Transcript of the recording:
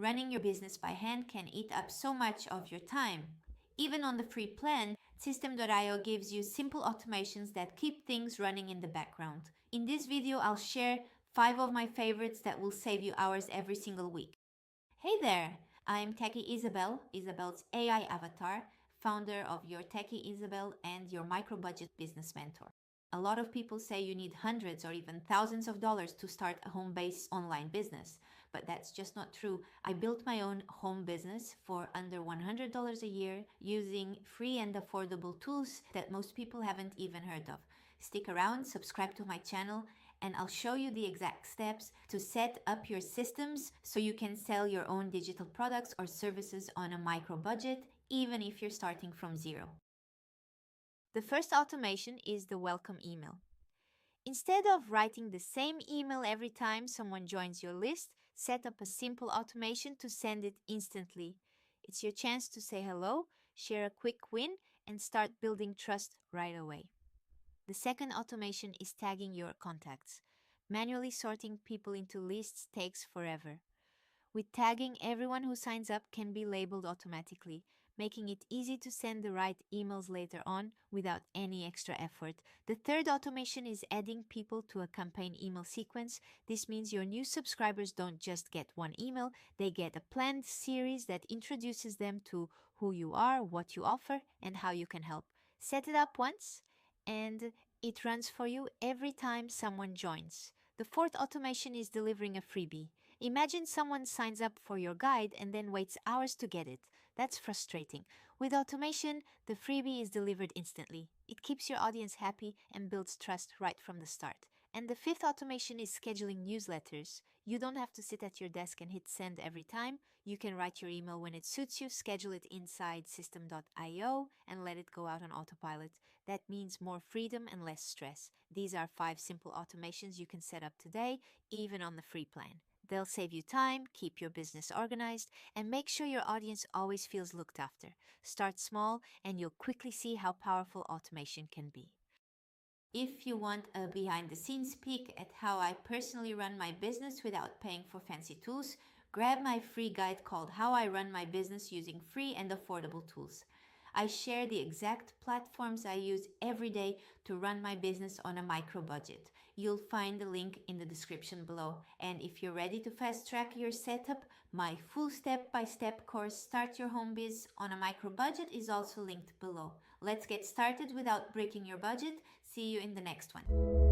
Running your business by hand can eat up so much of your time. Even on the free plan, System.io gives you simple automations that keep things running in the background. In this video, I'll share 5 of my favorites that will save you hours every single week. Hey there! I'm Techie Isabel, Isabel's AI avatar, founder of Your Techie Isabel and your micro-budget business mentor. A lot of people say you need hundreds or even thousands of dollars to start a home-based online business, but that's just not true. I built my own home business for under $100 a year using free and affordable tools that most people haven't even heard of. Stick around, subscribe to my channel, and I'll show you the exact steps to set up your systems so you can sell your own digital products or services on a micro budget, even if you're starting from zero. The first automation is the welcome email. Instead of writing the same email every time someone joins your list, set up a simple automation to send it instantly. It's your chance to say hello, share a quick win, and start building trust right away. The second automation is tagging your contacts. Manually sorting people into lists takes forever. With tagging, everyone who signs up can be labeled automatically, making it easy to send the right emails later on without any extra effort. The third automation is adding people to a campaign email sequence. This means your new subscribers don't just get one email, they get a planned series that introduces them to who you are, what you offer, and how you can help. Set it up once, and it runs for you every time someone joins. The fourth automation is delivering a freebie. Imagine someone signs up for your guide and then waits hours to get it. That's frustrating. With automation, the freebie is delivered instantly. It keeps your audience happy and builds trust right from the start. And the fifth automation is scheduling newsletters. You don't have to sit at your desk and hit send every time. You can write your email when it suits you, schedule it inside System.io, and let it go out on autopilot. That means more freedom and less stress. These are 5 simple automations you can set up today, even on the free plan. They'll save you time, keep your business organized, and make sure your audience always feels looked after. Start small, and you'll quickly see how powerful automation can be. If you want a behind-the-scenes peek at how I personally run my business without paying for fancy tools, grab my free guide called How I Run My Business Using Free and Affordable Tools. I share the exact platforms I use every day to run my business on a micro budget. You'll find the link in the description below. And if you're ready to fast track your setup, my full step-by-step course Start Your Home Biz on a Micro Budget is also linked below. Let's get started without breaking your budget. See you in the next one.